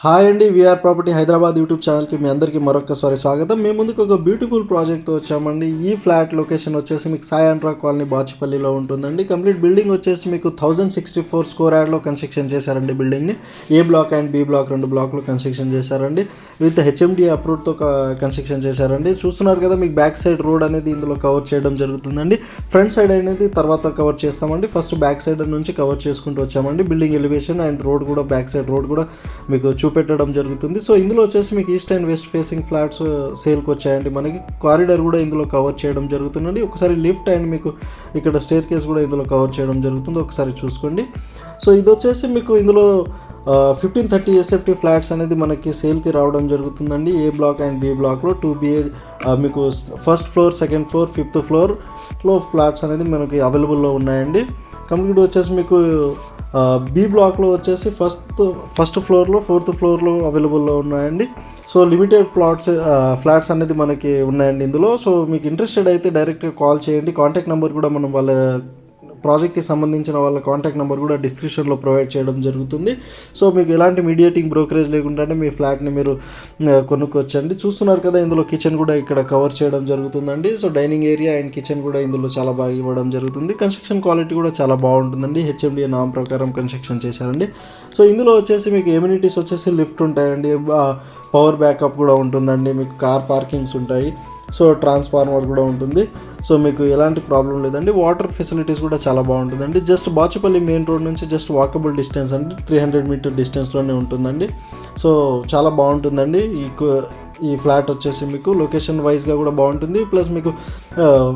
Hi అండి, we are property Hyderabad YouTube ఛానల్కి మీ అందరికీ మరొకసారి స్వాగతం. మేము ముందుకు ఒక బ్యూటిఫుల్ ప్రాజెక్ట్తో వచ్చామండి. ఈ ఫ్లాట్ లొకేషన్ వచ్చేసి మీకు సాయి ఆంధ్రా కాలనీ బాచుపల్లిలో ఉంటుందండి. కంప్లీట్ బిల్డింగ్ వచ్చేసి మీకు 1064 స్క్వేర్ యార్డ్లో కన్స్ట్రక్షన్ చేశారండి. బిల్డింగ్ని ఏ బ్లాక్ అండ్ బి బ్లాక్ రెండు బ్లాక్లో కన్స్ట్రక్షన్ చేశారండి. విత్ హెచ్ఎండి అప్రూవ్డ్తో కన్స్ట్రక్షన్ చేశారండి. చూస్తున్నారు కదా, మీకు బ్యాక్ సైడ్ రోడ్ అనేది ఇందులో కవర్ చేయడం జరుగుతుందండి. ఫ్రంట్ సైడ్ అనేది తర్వాత కవర్ చేస్తామండి. ఫస్ట్ బ్యాక్ సైడ్ నుంచి కవర్ చేసుకుంటూ వచ్చామండి. బిల్డింగ్ ఎలివేషన్ అండ్ రోడ్ కూడా, బ్యాక్ సైడ్ రోడ్ కూడా మీకు చూపెట్టడం జరుగుతుంది. సో ఇందులో వచ్చేసి మీకు east and west facing flats సేల్కి వచ్చాయండి. మనకి కారిడార్ కూడా ఇందులో కవర్ చేయడం జరుగుతుందండి. ఒకసారి లిఫ్ట్ అండ్ మీకు ఇక్కడ స్టేర్ కేస్ కూడా ఇందులో కవర్ చేయడం జరుగుతుంది. ఒకసారి చూసుకోండి. సో ఇది వచ్చేసి మీకు ఇందులో 1530 ఎస్ఎఫ్టీ ఫ్లాట్స్ అనేది మనకి సేల్కి రావడం జరుగుతుందండి. ఏ బ్లాక్ అండ్ బి బ్లాక్లో 2BA మీకు first floor, second floor, fifth ఫ్లోర్లో ఫ్లాట్స్ అనేది మనకి అవైలబుల్లో ఉన్నాయండి. కంప్లీట్ వచ్చేసి మీకు బి బ్లాక్లో వచ్చేసి ఫస్ట్ ఫ్లోర్లో, ఫోర్త్ ఫ్లోర్లో అవైలబుల్లో ఉన్నాయండి. సో లిమిటెడ్ ఫ్లాట్స్ అనేది మనకి ఉన్నాయండి ఇందులో. సో మీకు ఇంట్రెస్టెడ్ అయితే డైరెక్ట్గా కాల్ చేయండి. కాంటాక్ట్ నెంబర్ కూడా మనం వాళ్ళ ప్రాజెక్ట్కి సంబంధించిన వాళ్ళ కాంటాక్ట్ నెంబర్ కూడా డిస్క్రిప్షన్లో ప్రొవైడ్ చేయడం జరుగుతుంది. సో మీకు ఎలాంటి మీడియేటింగ్ బ్రోకరేజ్ లేకుండానే మీ ఫ్లాట్ని మీరు కొనుక్కోవచ్చండి. చూస్తున్నారు కదా, ఇందులో కిచెన్ కూడా ఇక్కడ కవర్ చేయడం జరుగుతుందండి. So dining area and kitchen కూడా ఇందులో చాలా బాగా ఇవ్వడం జరుగుతుంది. కన్స్ట్రక్షన్ క్వాలిటీ కూడా చాలా బాగుంటుందండి. హెచ్ఎండి నామ్ ప్రకారం కన్స్ట్రక్షన్ చేశారండి. సో ఇందులో వచ్చేసి మీకు ఎమ్యూనిటీస్ వచ్చేసి లిఫ్ట్ ఉంటాయండి, పవర్ బ్యాకప్ కూడా ఉంటుందండి, మీకు కార్ పార్కింగ్స్ ఉంటాయి, సో ట్రాన్స్ఫార్మర్ కూడా ఉంటుంది. సో మీకు ఎలాంటి ప్రాబ్లం లేదండి. వాటర్ ఫెసిలిటీస్ కూడా చాలా బాగుంటుందండి. జస్ట్ బాచుపల్లి మెయిన్ రోడ్ నుంచి జస్ట్ వాకబుల్ డిస్టెన్స్ అండి, 300 మీటర్ డిస్టెన్స్లోనే ఉంటుందండి. సో చాలా బాగుంటుందండి. ఈ ఫ్లాట్ వచ్చేసి మీకు లొకేషన్ వైజ్గా కూడా బాగుంటుంది, ప్లస్ మీకు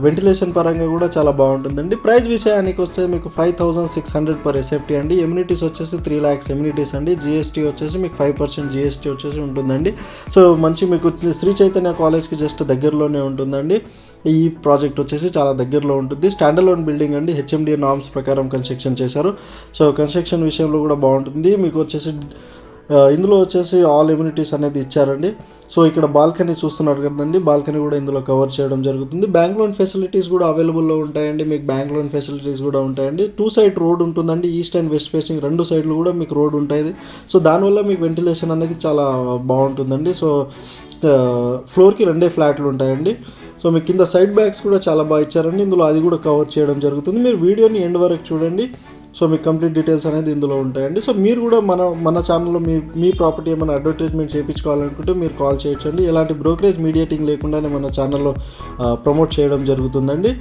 వెంటిలేషన్ పరంగా కూడా చాలా బాగుంటుందండి. ప్రైస్ విషయానికి వస్తే మీకు 5600 పర్ ఎస్ఎఫ్టీ అండి. ఎమ్యూనిటీస్ వచ్చేసి 3 lakhs ఎమ్యూనిటీస్ అండి. జిఎస్టీ వచ్చేసి మీకు 5% జిఎస్టీ వచ్చేసి ఉంటుందండి. సో మంచి మీకు శ్రీ చైతన్య కాలేజ్కి జస్ట్ దగ్గరలోనే ఉంటుందండి. ఈ ప్రాజెక్ట్ వచ్చేసి చాలా దగ్గరలో ఉంటుంది. స్టాండ్ అలోన్ బిల్డింగ్ అండి, హెచ్ఎండి నామ్స్ ప్రకారం కన్స్ట్రక్షన్ చేశారు. సో కన్స్ట్రక్షన్ విషయంలో కూడా బాగుంటుంది. మీకు వచ్చేసి ఇందులో వచ్చేసి ఆల్ ఎమ్యూనిటీస్ అనేది ఇచ్చారండి. సో ఇక్కడ బాల్కనీ చూస్తున్నారు కదండి, బాల్కనీ కూడా ఇందులో కవర్ చేయడం జరుగుతుంది. బ్యాంక్ లోన్ ఫెసిలిటీస్ కూడా అవైలబుల్లో ఉంటాయండి. మీకు బ్యాంక్ లోన్ ఫెసిలిటీస్ కూడా ఉంటాయండి. 2 side రోడ్ ఉంటుందండి. ఈస్ట్ అండ్ వెస్ట్ ఫేసింగ్ రెండు సైడ్లు కూడా మీకు రోడ్ ఉంటుంది. సో దానివల్ల మీకు వెంటిలేషన్ అనేది చాలా బాగుంటుందండి. సో ఫ్లోర్కి 2 ఫ్లాట్లు ఉంటాయండి. సో మీకు కింద సైడ్ బ్యాగ్స్ కూడా చాలా బాగా ఇచ్చారండి. ఇందులో అది కూడా కవర్ చేయడం జరుగుతుంది. మీరు వీడియోని ఎండ్ వరకు చూడండి. సో మీకు కంప్లీట్ డీటెయిల్స్ అనేది ఇందులో ఉంటాయండి. సో మీరు కూడా మన ఛానల్లో మీ ప్రాపర్టీ ఏమైనా అడ్వర్టైజ్మెంట్ చేయించుకోవాలనుకుంటే మీరు కాల్ చేయొచ్చండి. ఎలాంటి బ్రోకరేజ్ మీడియేటింగ్ లేకుండానే మన ఛానల్లో ప్రమోట్ చేయడం జరుగుతుందండి.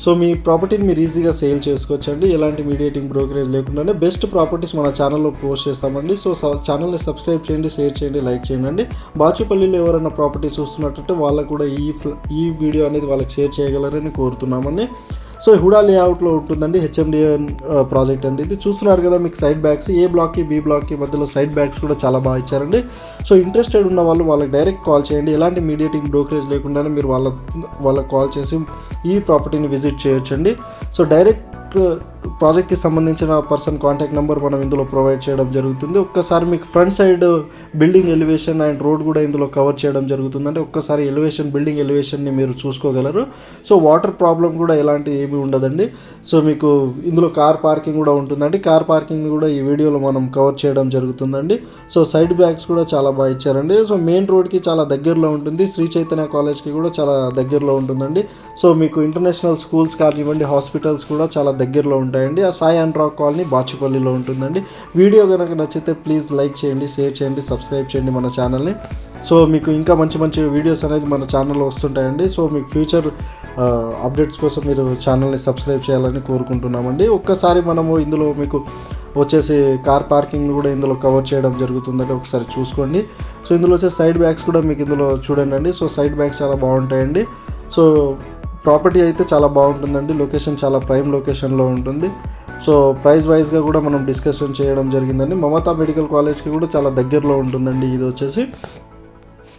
సో మీ ప్రాపర్టీని మీరు ఈజీగా సేల్ చేసుకోవచ్చండి. ఎలాంటి మీడియేటింగ్ బ్రోకరేజ్ లేకుండానే బెస్ట్ ప్రాపర్టీస్ మన ఛానల్లో పోస్ట్ చేస్తామండి. సో ఛానల్ని సబ్స్క్రైబ్ చేయండి, షేర్ చేయండి, లైక్ చేయండి. బాచుపల్లిలో ఎవరైనా ప్రాపర్టీ చూస్తున్నట్టు వాళ్ళకు కూడా ఈ వీడియో అనేది వాళ్ళకి షేర్ చేయగలరని కోరుతున్నామండి. సో హుడా లేఅవుట్లో ఉంటుందండి, హెచ్ఎండి ప్రాజెక్ట్ అండి. ఇది చూస్తున్నారు కదా, మీకు సైడ్ బ్యాగ్స్ ఏ బ్లాక్కి బి బ్లాక్కి మధ్యలో సైడ్ బ్యాగ్స్ కూడా చాలా బాగా ఇచ్చారండి. సో ఇంట్రెస్టెడ్ ఉన్న వాళ్ళు వాళ్ళకి డైరెక్ట్ కాల్ చేయండి. ఎలాంటి మీడియేటింగ్ బ్రోకరేజ్ లేకుండానే మీరు వాళ్ళకి కాల్ చేసి ఈ ప్రాపర్టీని విజిట్ చేయొచ్చండి. సో డైరెక్ట్ ప్రాజెక్ట్కి సంబంధించిన పర్సన్ కాంటాక్ట్ నెంబర్ మనం ఇందులో ప్రొవైడ్ చేయడం జరుగుతుంది. ఒక్కసారి మీకు front side building elevation and road కూడా ఇందులో కవర్ చేయడం జరుగుతుందంటే ఒక్కసారి బిల్డింగ్ ఎలివేషన్ని మీరు చూసుకోగలరు. సో వాటర్ ప్రాబ్లం కూడా ఎలాంటి ఏమీ ఉండదండి. సో మీకు ఇందులో కార్ పార్కింగ్ కూడా ఉంటుందండి. కార్ పార్కింగ్ కూడా ఈ వీడియోలో మనం కవర్ చేయడం జరుగుతుందండి. సో సైడ్ బ్యాగ్స్ కూడా చాలా బాగా ఇచ్చారండి. సో మెయిన్ రోడ్కి చాలా దగ్గరలో ఉంటుంది. శ్రీ చైతన్య కాలేజ్కి కూడా చాలా దగ్గరలో ఉంటుందండి. సో మీకు ఇంటర్నేషనల్ స్కూల్స్ కానివ్వండి, హాస్పిటల్స్ కూడా చాలా దగ్గరలో ఉంటాయండి. ఆ సాయి ఆంధ్రా కాలనీ బాచుపల్లిలో ఉంటుందండి. వీడియో కనుక నచ్చితే ప్లీజ్ లైక్ చేయండి, షేర్ చేయండి, సబ్స్క్రైబ్ చేయండి మన ఛానల్ని. సో మీకు ఇంకా మంచి మంచి వీడియోస్ అనేది మన ఛానల్లో వస్తుంటాయండి. సో మీకు ఫ్యూచర్ అప్డేట్స్ కోసం మీరు ఛానల్ని సబ్స్క్రైబ్ చేయాలని కోరుకుంటున్నామండి. ఒక్కసారి మనము ఇందులో మీకు వచ్చేసి కార్ పార్కింగ్ కూడా ఇందులో కవర్ చేయడం జరుగుతుందండి. ఒకసారి చూసుకోండి. సో ఇందులో వచ్చే సైడ్ బ్యాగ్స్ కూడా మీకు ఇందులో చూడండి. సో సైడ్ బ్యాగ్స్ చాలా బాగుంటాయండి. సో ప్రాపర్టీ అయితే చాలా బాగుంటుందండి. లొకేషన్ చాలా ప్రైమ్ లొకేషన్లో ఉంటుంది. సో ప్రైస్ వైజ్గా కూడా మనం డిస్కషన్ చేయడం జరిగిందండి. మమతా మెడికల్ కాలేజ్కి కూడా చాలా దగ్గరలో ఉంటుందండి ఇది వచ్చేసి.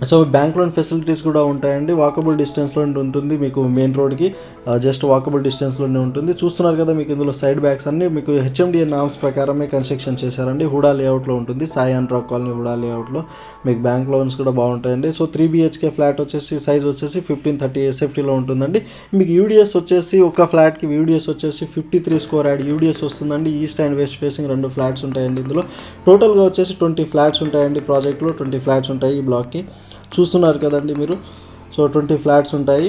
సో బ్యాంక్ లోన్ ఫెసిలిటీస్ కూడా ఉంటాయండి. వాకబుల్ డిస్టెన్స్లో ఉంటుంది మీకు మెయిన్ రోడ్కి, జస్ట్ వాకబుల్ డిస్టెన్స్లోనే ఉంటుంది. చూస్తున్నారు కదా మీకు ఇందులో సైడ్ బ్యాగ్స్ అన్నీ మీకు హెచ్ఎండిఏ నామ్స్ ప్రకారమే కన్స్ట్రక్షన్ చేశారండి. హుడా లేఅవుట్లో ఉంటుంది, సాయి అనురాగ్ కాలనీ హుడా లేఅవుట్లో. మీకు బ్యాంక్ లోన్స్ కూడా బాగుంటాయండి. సో 3 BHK ఫ్లాట్ వచ్చేసి సైజ్ వచ్చేసి 1530 SFTలో ఉంటుందండి. మీకు యూడిఎస్ వచ్చేసి ఒక ఫ్లాట్కి యూడిఎస్ వచ్చేసి 53 స్క్వేర్ యార్డ్ యూడిఎస్ వస్తుందండి. East and west facing 2 flats ఉంటాయండి. ఇందులో టోటల్గా వచ్చేసి 20 ఫ్లాట్స్ ఉంటాయండి. ప్రాజెక్ట్లో 20 ఫ్లాట్స్ ఉంటాయి ఈ బ్లాక్కి. చూస్తున్నారు కదండి మీరు. సో 20 ఫ్లాట్స్ ఉంటాయి.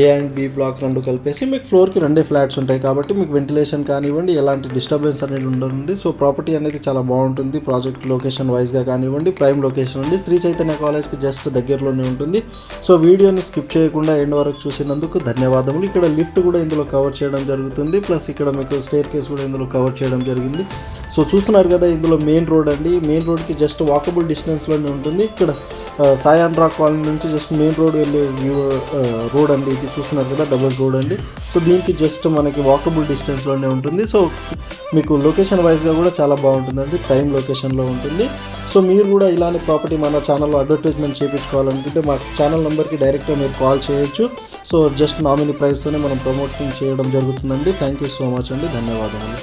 ఏ అండ్ బి బ్లాక్ 2 కలిపేసి మీకు ఫ్లోర్కి 2 ఫ్లాట్స్ ఉంటాయి కాబట్టి మీకు వెంటిలేషన్ కానివ్వండి ఎలాంటి డిస్టర్బెన్స్ అనేది ఉండదు. సో ప్రాపర్టీ అనేది చాలా బాగుంటుంది. ప్రాజెక్ట్ లొకేషన్ వైజ్గా కానివ్వండి, ప్రైమ్ లొకేషన్ ఉంది. శ్రీ చైతన్య కాలేజ్కి జస్ట్ దగ్గరలోనే ఉంటుంది. సో వీడియోని స్కిప్ చేయకుండా ఎండ్ వరకు చూసినందుకు ధన్యవాదములు. ఇక్కడ లిఫ్ట్ కూడా ఇందులో కవర్ చేయడం జరుగుతుంది. ప్లస్ ఇక్కడ మీకు స్టేర్ కేస్ కూడా ఇందులో కవర్ చేయడం జరిగింది. సో చూస్తున్నారు కదా ఇందులో మెయిన్ రోడ్ అండి. మెయిన్ రోడ్కి జస్ట్ వాకబుల్ డిస్టెన్స్లోనే ఉంటుంది. ఇక్కడ సాయి అనురాగ్ కాలనీ నుంచి జస్ట్ మెయిన్ రోడ్ వెళ్ళే రోడ్ అండి ఇది. చూస్తున్నారు కదా డబుల్ రోడ్ అండి. సో దీనికి జస్ట్ మనకి వాకబుల్ డిస్టెన్స్లోనే ఉంటుంది. సో మీకు లొకేషన్ వైజ్గా కూడా చాలా బాగుంటుందండి, ప్రైమ్ లొకేషన్లో ఉంటుంది. సో మీరు కూడా ఇలాంటి ప్రాపర్టీ మన ఛానల్లో అడ్వర్టైజ్మెంట్ చేయించుకోవాలనుకుంటే మా ఛానల్ నెంబర్కి డైరెక్ట్గా మీరు కాల్ చేయొచ్చు. సో జస్ట్ నామినీ ప్రైస్తోనే మనం ప్రమోటింగ్ చేయడం జరుగుతుందండి. థ్యాంక్ యూ సో మచ్ అండి, ధన్యవాదాలు.